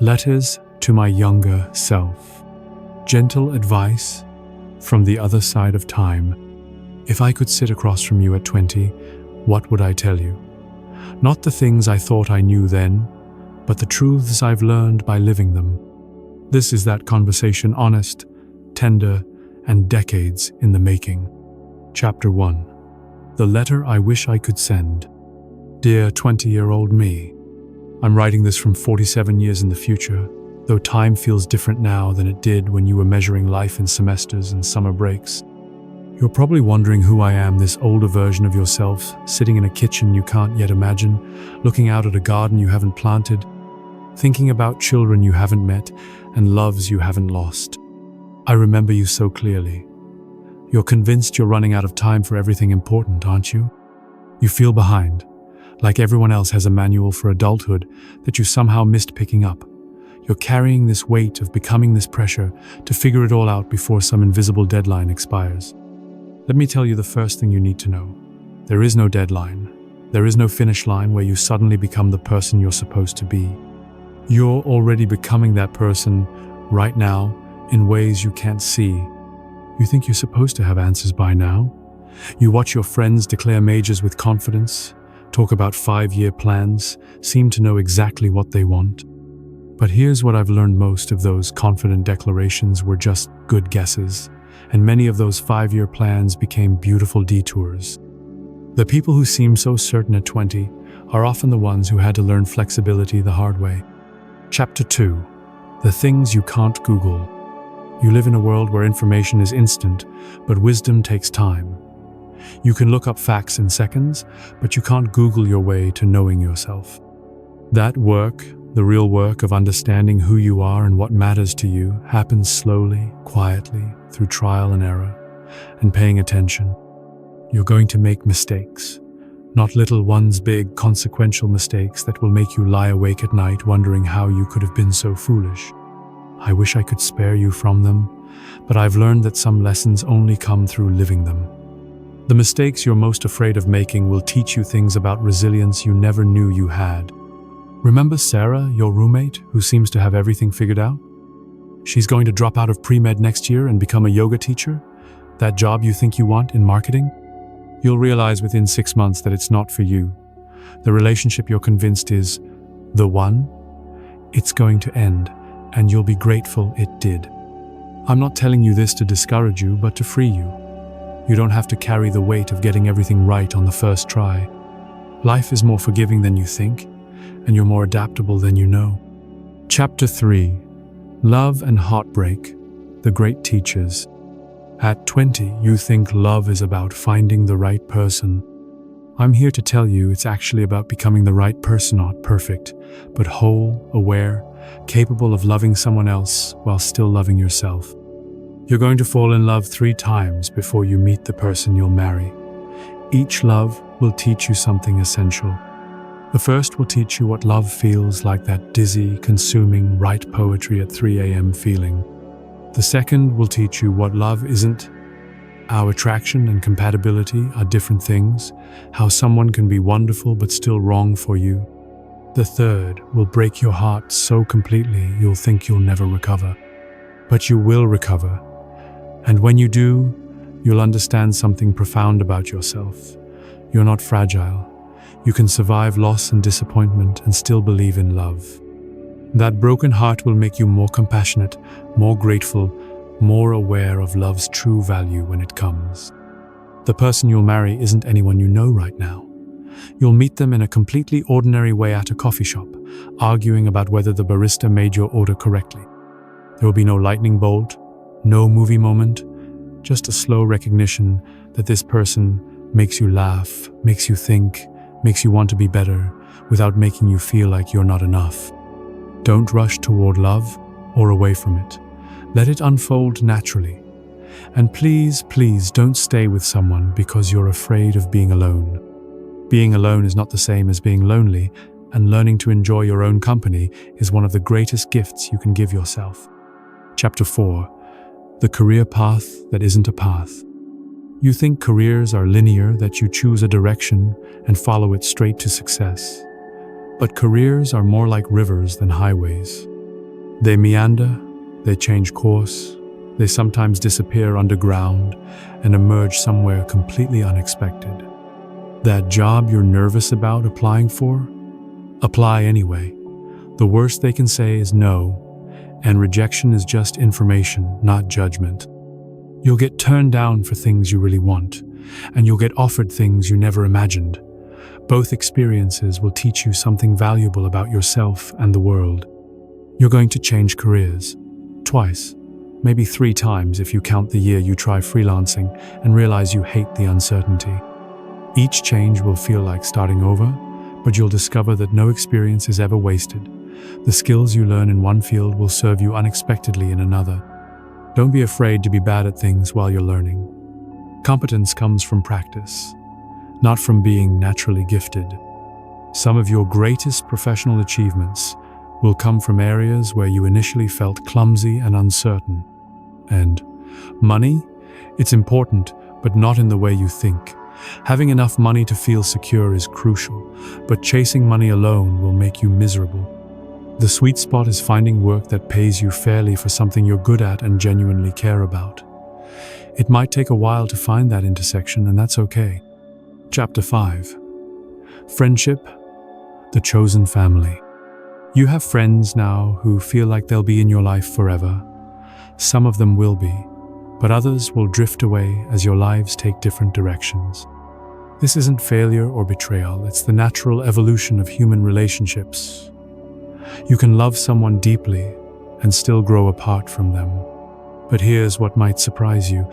Letters to my younger self. Gentle advice from the other side of time. If I could sit across from you at 20, what would I tell you? Not the things I thought I knew then, but the truths I've learned by living them. This is that conversation, honest, tender, and decades in the making. Chapter 1. The letter I wish I could send. Dear 20-year-old me, I'm writing this from 47 years in the future, though time feels different now than it did when you were measuring life in semesters and summer breaks. You're probably wondering who I am, this older version of yourself, sitting in a kitchen you can't yet imagine, looking out at a garden you haven't planted, thinking about children you haven't met and loves you haven't lost. I remember you so clearly. You're convinced you're running out of time for everything important, aren't you? You feel behind, like everyone else has a manual for adulthood that you somehow missed picking up. You're carrying this weight of becoming, this pressure to figure it all out before some invisible deadline expires. Let me tell you the first thing you need to know. There is no deadline. There is no finish line where you suddenly become the person you're supposed to be. You're already becoming that person right now in ways you can't see. You think you're supposed to have answers by now. You watch your friends declare majors with confidence, talk about 5-year plans, seem to know exactly what they want. But here's what I've learned: most of those confident declarations were just good guesses, and many of those 5-year plans became beautiful detours. The people who seem so certain at 20 are often the ones who had to learn flexibility the hard way. Chapter 2. The things you can't Google. You live in a world where information is instant, but wisdom takes time. You can look up facts in seconds, but you can't Google your way to knowing yourself. That work, the real work of understanding who you are and what matters to you, happens slowly, quietly, through trial and error, and paying attention. You're going to make mistakes. Not little ones, big, consequential mistakes that will make you lie awake at night wondering how you could have been so foolish. I wish I could spare you from them, but I've learned that some lessons only come through living them. The mistakes you're most afraid of making will teach you things about resilience you never knew you had. Remember Sarah, your roommate, who seems to have everything figured out? She's going to drop out of pre-med next year and become a yoga teacher? That job you think you want in marketing? You'll realize within 6 months that it's not for you. The relationship you're convinced is the one, it's going to end, and you'll be grateful it did. I'm not telling you this to discourage you, but to free you. You don't have to carry the weight of getting everything right on the first try. Life is more forgiving than you think, and you're more adaptable than you know. Chapter 3. Love and heartbreak, the great teachers. At 20, you think love is about finding the right person. I'm here to tell you it's actually about becoming the right person, not perfect, but whole, aware, capable of loving someone else while still loving yourself. You're going to fall in love 3 times before you meet the person you'll marry. Each love will teach you something essential. The first will teach you what love feels like, that dizzy, consuming, right poetry at 3 a.m. feeling. The second will teach you what love isn't. Our attraction and compatibility are different things, how someone can be wonderful but still wrong for you. The third will break your heart so completely you'll think you'll never recover. But you will recover. And when you do, you'll understand something profound about yourself. You're not fragile. You can survive loss and disappointment and still believe in love. That broken heart will make you more compassionate, more grateful, more aware of love's true value when it comes. The person you'll marry isn't anyone you know right now. You'll meet them in a completely ordinary way at a coffee shop, arguing about whether the barista made your order correctly. There will be no lightning bolt, no movie moment, just a slow recognition that this person makes you laugh, makes you think, makes you want to be better, without making you feel like you're not enough. Don't rush toward love or away from it. Let it unfold naturally. And please, please don't stay with someone because you're afraid of being alone. Being alone is not the same as being lonely, and learning to enjoy your own company is one of the greatest gifts you can give yourself. Chapter 4. The career path that isn't a path. You think careers are linear, that you choose a direction and follow it straight to success. But careers are more like rivers than highways. They meander, they change course, they sometimes disappear underground and emerge somewhere completely unexpected. That job you're nervous about applying for? Apply anyway. The worst they can say is no, and rejection is just information, not judgment. You'll get turned down for things you really want, and you'll get offered things you never imagined. Both experiences will teach you something valuable about yourself and the world. You're going to change careers. Twice, maybe 3 times if you count the year you try freelancing and realize you hate the uncertainty. Each change will feel like starting over, but you'll discover that no experience is ever wasted. The skills you learn in one field will serve you unexpectedly in another. Don't be afraid to be bad at things while you're learning. Competence comes from practice, not from being naturally gifted. Some of your greatest professional achievements will come from areas where you initially felt clumsy and uncertain. And money? It's important, but not in the way you think. Having enough money to feel secure is crucial, but chasing money alone will make you miserable. The sweet spot is finding work that pays you fairly for something you're good at and genuinely care about. It might take a while to find that intersection, and that's okay. Chapter 5. Friendship, the chosen family. You have friends now who feel like they'll be in your life forever. Some of them will be, but others will drift away as your lives take different directions. This isn't failure or betrayal, it's the natural evolution of human relationships. You can love someone deeply and still grow apart from them. But here's what might surprise you.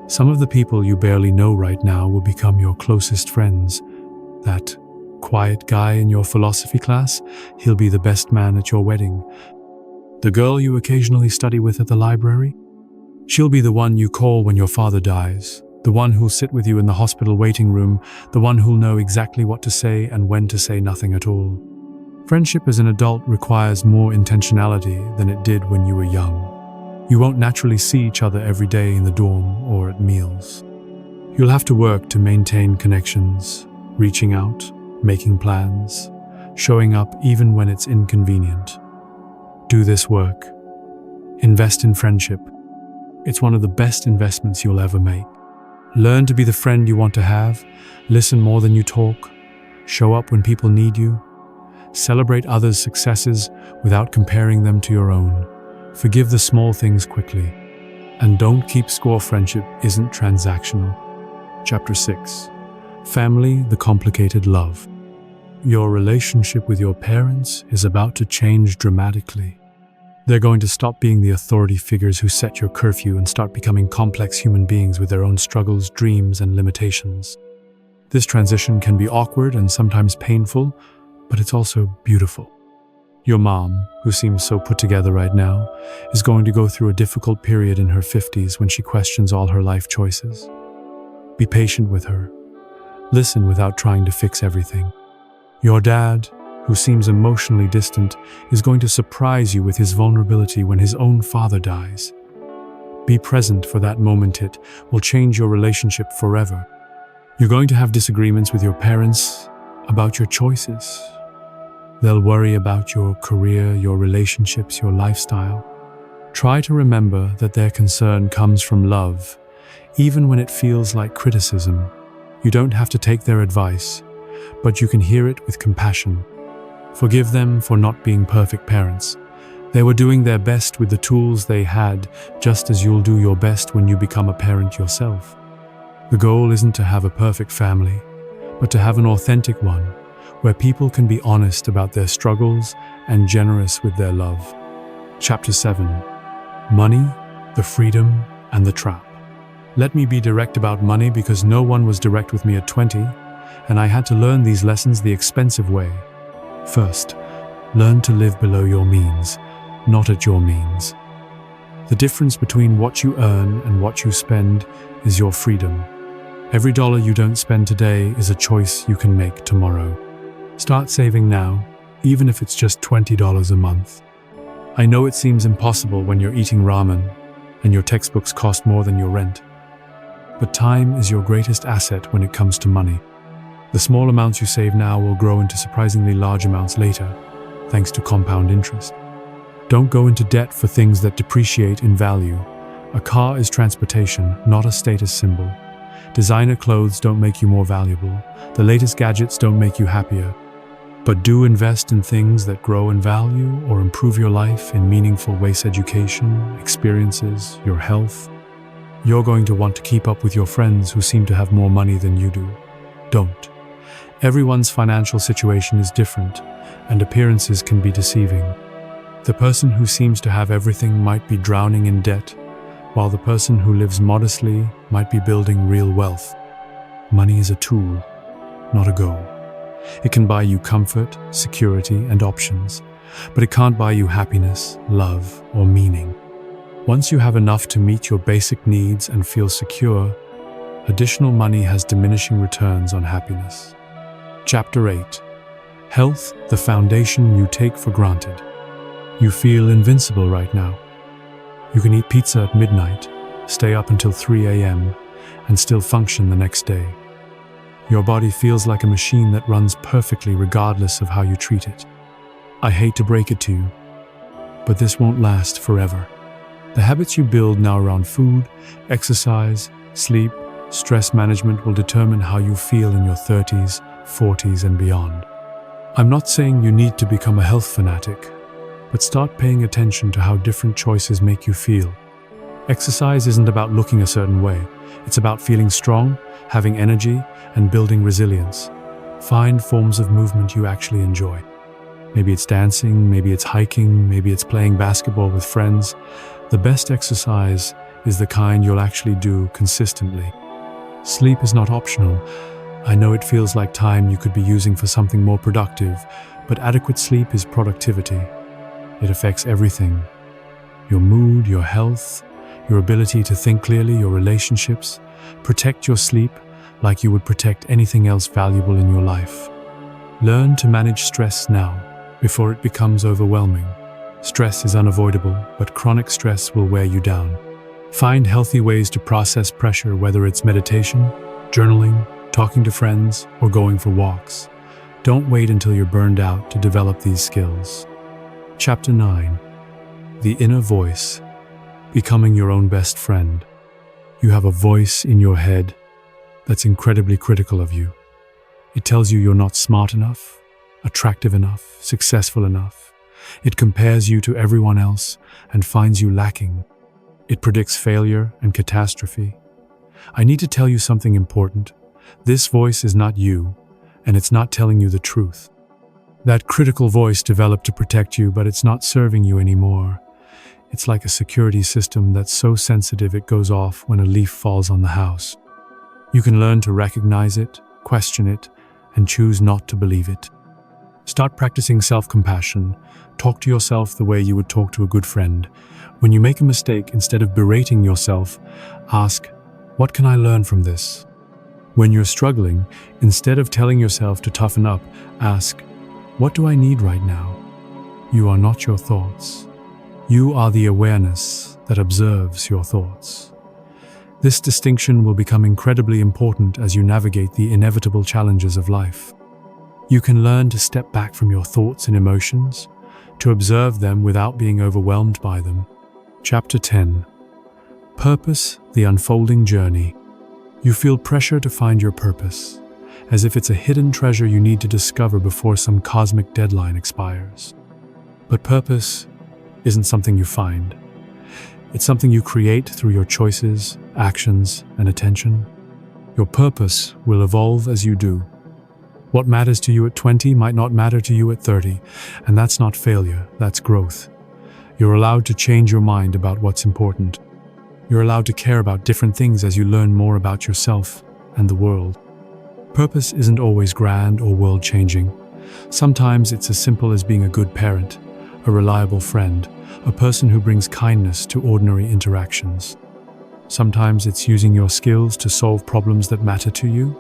Some of the people you barely know right now will become your closest friends. That quiet guy in your philosophy class, he'll be the best man at your wedding. The girl you occasionally study with at the library? She'll be the one you call when your father dies. The one who'll sit with you in the hospital waiting room. The one who'll know exactly what to say and when to say nothing at all. Friendship as an adult requires more intentionality than it did when you were young. You won't naturally see each other every day in the dorm or at meals. You'll have to work to maintain connections, reaching out, making plans, showing up even when it's inconvenient. Do this work. Invest in friendship. It's one of the best investments you'll ever make. Learn to be the friend you want to have, listen more than you talk, show up when people need you, celebrate others' successes without comparing them to your own. Forgive the small things quickly. And don't keep score. Friendship isn't transactional. Chapter 6. Family, the complicated love. Your relationship with your parents is about to change dramatically. They're going to stop being the authority figures who set your curfew and start becoming complex human beings with their own struggles, dreams, and limitations. This transition can be awkward and sometimes painful, but it's also beautiful. Your mom, who seems so put together right now, is going to go through a difficult period in her 50s when she questions all her life choices. Be patient with her. Listen without trying to fix everything. Your dad, who seems emotionally distant, is going to surprise you with his vulnerability when his own father dies. Be present for that moment. It will change your relationship forever. You're going to have disagreements with your parents about your choices. They'll worry about your career, your relationships, your lifestyle. Try to remember that their concern comes from love, even when it feels like criticism. You don't have to take their advice, but you can hear it with compassion. Forgive them for not being perfect parents. They were doing their best with the tools they had, just as you'll do your best when you become a parent yourself. The goal isn't to have a perfect family, but to have an authentic one, where people can be honest about their struggles and generous with their love. Chapter 7. Money, the freedom, and the trap. Let me be direct about money because no one was direct with me at 20, and I had to learn these lessons the expensive way. First, learn to live below your means, not at your means. The difference between what you earn and what you spend is your freedom. Every dollar you don't spend today is a choice you can make tomorrow. Start saving now, even if it's just $20 a month. I know it seems impossible when you're eating ramen and your textbooks cost more than your rent. But time is your greatest asset when it comes to money. The small amounts you save now will grow into surprisingly large amounts later, thanks to compound interest. Don't go into debt for things that depreciate in value. A car is transportation, not a status symbol. Designer clothes don't make you more valuable. The latest gadgets don't make you happier. But do invest in things that grow in value or improve your life in meaningful ways: education, experiences, your health. You're going to want to keep up with your friends who seem to have more money than you do. Don't. Everyone's financial situation is different, and appearances can be deceiving. The person who seems to have everything might be drowning in debt, while the person who lives modestly might be building real wealth. Money is a tool, not a goal. It can buy you comfort, security, and options, but it can't buy you happiness, love, or meaning. Once you have enough to meet your basic needs and feel secure, additional money has diminishing returns on happiness. Chapter 8. Health, the foundation you take for granted. You feel invincible right now. You can eat pizza at midnight, stay up until 3 a.m., and still function the next day. Your body feels like a machine that runs perfectly regardless of how you treat it. I hate to break it to you, but this won't last forever. The habits you build now around food, exercise, sleep, stress management will determine how you feel in your 30s, 40s, and beyond. I'm not saying you need to become a health fanatic, but start paying attention to how different choices make you feel. Exercise isn't about looking a certain way. It's about feeling strong, having energy, and building resilience. Find forms of movement you actually enjoy. Maybe it's dancing, maybe it's hiking, maybe it's playing basketball with friends. The best exercise is the kind you'll actually do consistently. Sleep is not optional. I know it feels like time you could be using for something more productive, but adequate sleep is productivity. It affects everything: your mood, your health, your ability to think clearly, your relationships. Protect your sleep like you would protect anything else valuable in your life. Learn to manage stress now, before it becomes overwhelming. Stress is unavoidable, but chronic stress will wear you down. Find healthy ways to process pressure, whether it's meditation, journaling, talking to friends, or going for walks. Don't wait until you're burned out to develop these skills. Chapter 9. The Inner Voice. Becoming your own best friend. You have a voice in your head that's incredibly critical of you. It tells you you're not smart enough, attractive enough, successful enough. It compares you to everyone else and finds you lacking. It predicts failure and catastrophe. I need to tell you something important. This voice is not you, and it's not telling you the truth. That critical voice developed to protect you, but it's not serving you anymore. It's like a security system that's so sensitive it goes off when a leaf falls on the house. You can learn to recognize it, question it, and choose not to believe it. Start practicing self-compassion. Talk to yourself the way you would talk to a good friend. When you make a mistake, instead of berating yourself, ask, "What can I learn from this?" When you're struggling, instead of telling yourself to toughen up, ask, "What do I need right now?" You are not your thoughts. You are the awareness that observes your thoughts. This distinction will become incredibly important as you navigate the inevitable challenges of life. You can learn to step back from your thoughts and emotions, to observe them without being overwhelmed by them. Chapter 10. Purpose, the unfolding journey. You feel pressure to find your purpose, as if it's a hidden treasure you need to discover before some cosmic deadline expires. But purpose isn't something you find. It's something you create through your choices, actions, and attention. Your purpose will evolve as you do. What matters to you at 20 might not matter to you at 30, and that's not failure, that's growth. You're allowed to change your mind about what's important. You're allowed to care about different things as you learn more about yourself and the world. Purpose isn't always grand or world-changing. Sometimes it's as simple as being a good parent, a reliable friend, a person who brings kindness to ordinary interactions. Sometimes it's using your skills to solve problems that matter to you.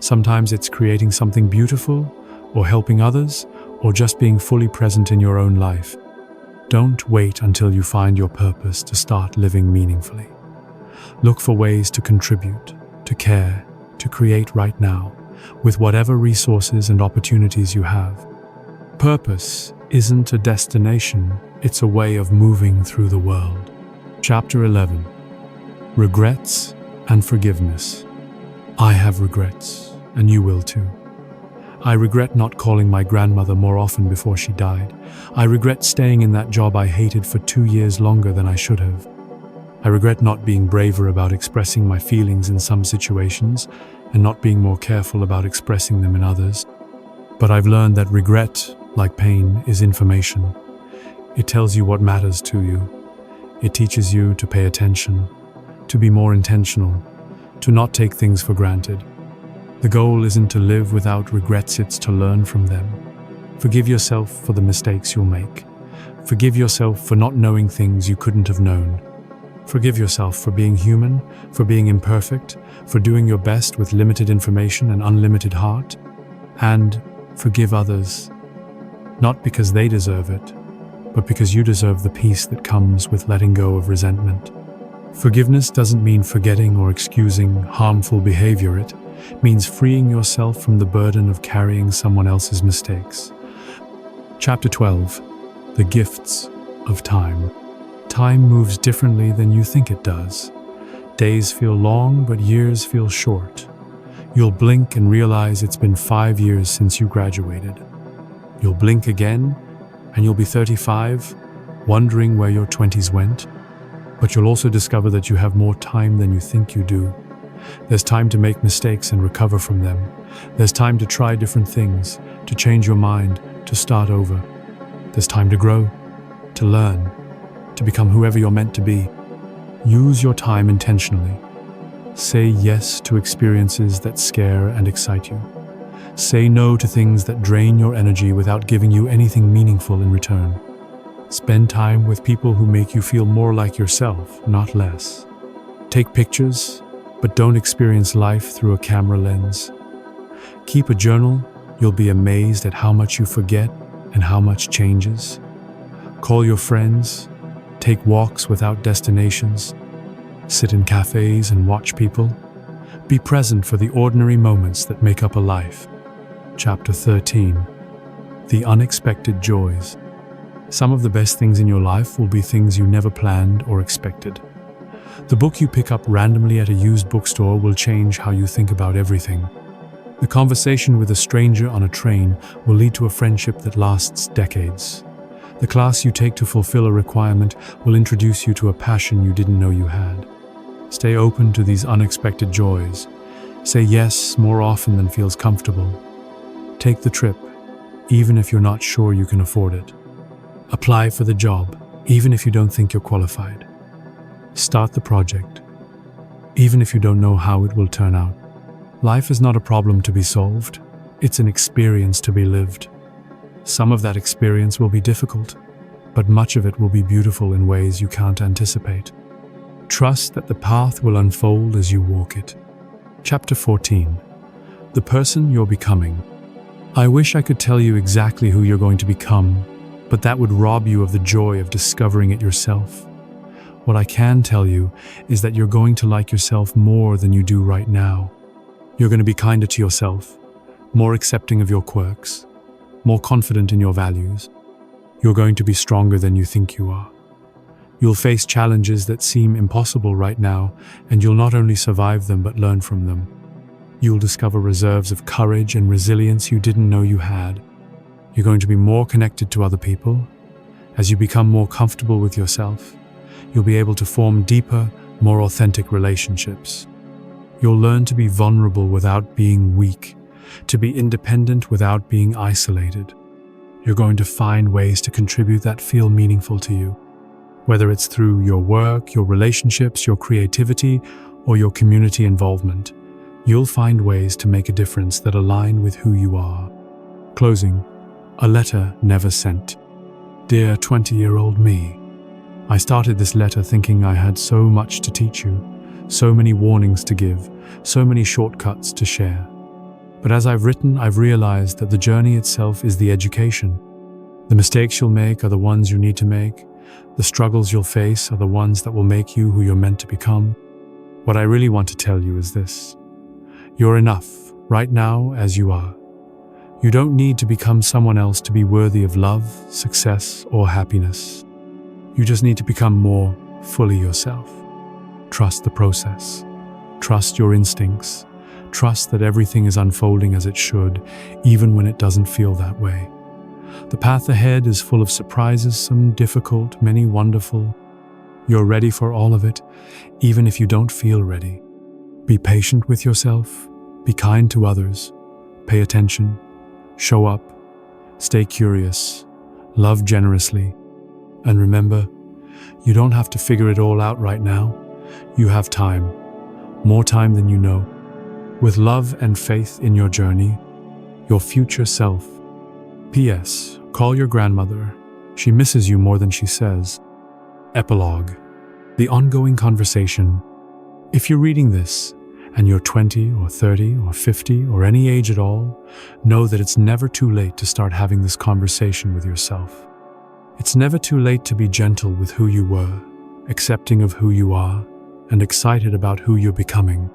Sometimes it's creating something beautiful, or helping others, or just being fully present in your own life. Don't wait until you find your purpose to start living meaningfully. Look for ways to contribute, to care, to create right now, with whatever resources and opportunities you have. Purpose isn't a destination, it's a way of moving through the world. Chapter 11. Regrets and Forgiveness. I have regrets, and you will too. I regret not calling my grandmother more often before she died. I regret staying in that job I hated for 2 years longer than I should have. I regret not being braver about expressing my feelings in some situations and not being more careful about expressing them in others. But I've learned that regret, like pain, is information. It tells you what matters to you. It teaches you to pay attention, to be more intentional, to not take things for granted. The goal isn't to live without regrets, it's to learn from them. Forgive yourself for the mistakes you'll make. Forgive yourself for not knowing things you couldn't have known. Forgive yourself for being human, for being imperfect, for doing your best with limited information and unlimited heart. And forgive others, not because they deserve it, but because you deserve the peace that comes with letting go of resentment. Forgiveness doesn't mean forgetting or excusing harmful behavior. It means freeing yourself from the burden of carrying someone else's mistakes. Chapter 12. The Gifts of Time. Time moves differently than you think it does. Days feel long, but years feel short. You'll blink and realize it's been 5 years since you graduated. You'll blink again, and you'll be 35, wondering where your 20s went. But you'll also discover that you have more time than you think you do. There's time to make mistakes and recover from them. There's time to try different things, to change your mind, to start over. There's time to grow, to learn, to become whoever you're meant to be. Use your time intentionally. Say yes to experiences that scare and excite you. Say no to things that drain your energy without giving you anything meaningful in return. Spend time with people who make you feel more like yourself, not less. Take pictures, but don't experience life through a camera lens. Keep a journal. You'll be amazed at how much you forget and how much changes. Call your friends. Take walks without destinations. Sit in cafes and watch people. Be present for the ordinary moments that make up a life. Chapter 13. The Unexpected Joys. Some of the best things in your life will be things you never planned or expected. The book you pick up randomly at a used bookstore will change how you think about everything. The conversation with a stranger on a train will lead to a friendship that lasts decades. The class you take to fulfill a requirement will introduce you to a passion you didn't know you had. Stay open to these unexpected joys. Say yes more often than feels comfortable. Take the trip, even if you're not sure you can afford it. Apply for the job, even if you don't think you're qualified. Start the project, even if you don't know how it will turn out. Life is not a problem to be solved, it's an experience to be lived. Some of that experience will be difficult, but much of it will be beautiful in ways you can't anticipate. Trust that the path will unfold as you walk it. Chapter 14. The Person You're Becoming. I wish I could tell you exactly who you're going to become, but that would rob you of the joy of discovering it yourself. What I can tell you is that you're going to like yourself more than you do right now. You're going to be kinder to yourself, more accepting of your quirks, more confident in your values. You're going to be stronger than you think you are. You'll face challenges that seem impossible right now, and you'll not only survive them but learn from them. You'll discover reserves of courage and resilience you didn't know you had. You're going to be more connected to other people. As you become more comfortable with yourself, you'll be able to form deeper, more authentic relationships. You'll learn to be vulnerable without being weak, to be independent without being isolated. You're going to find ways to contribute that feel meaningful to you. Whether it's through your work, your relationships, your creativity, or your community involvement, you'll find ways to make a difference that align with who you are. Closing. A letter never sent. Dear 20-year-old me, I started this letter thinking I had so much to teach you, so many warnings to give, so many shortcuts to share. But as I've written, I've realized that the journey itself is the education. The mistakes you'll make are the ones you need to make. The struggles you'll face are the ones that will make you who you're meant to become. What I really want to tell you is this. You're enough, right now as you are. You don't need to become someone else to be worthy of love, success, or happiness. You just need to become more fully yourself. Trust the process. Trust your instincts. Trust that everything is unfolding as it should, even when it doesn't feel that way. The path ahead is full of surprises, some difficult, many wonderful. You're ready for all of it, even if you don't feel ready. Be patient with yourself. Be kind to others. Pay attention. Show up. Stay curious. Love generously. And remember, you don't have to figure it all out right now. You have time. More time than you know. With love and faith in your journey, your future self. P.S. Call your grandmother. She misses you more than she says. Epilogue. The ongoing conversation. If you're reading this, and you're 20 or 30 or 50 or any age at all, know that it's never too late to start having this conversation with yourself. It's never too late to be gentle with who you were, accepting of who you are, and excited about who you're becoming.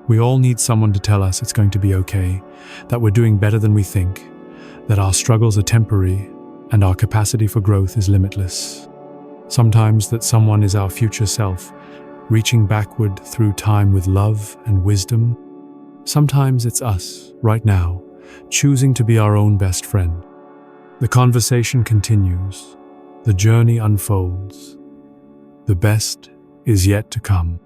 We all need someone to tell us it's going to be okay, that we're doing better than we think, that our struggles are temporary, and our capacity for growth is limitless. Sometimes that someone is our future self, reaching backward through time with love and wisdom. Sometimes it's us, right now, choosing to be our own best friend. The conversation continues. The journey unfolds. The best is yet to come.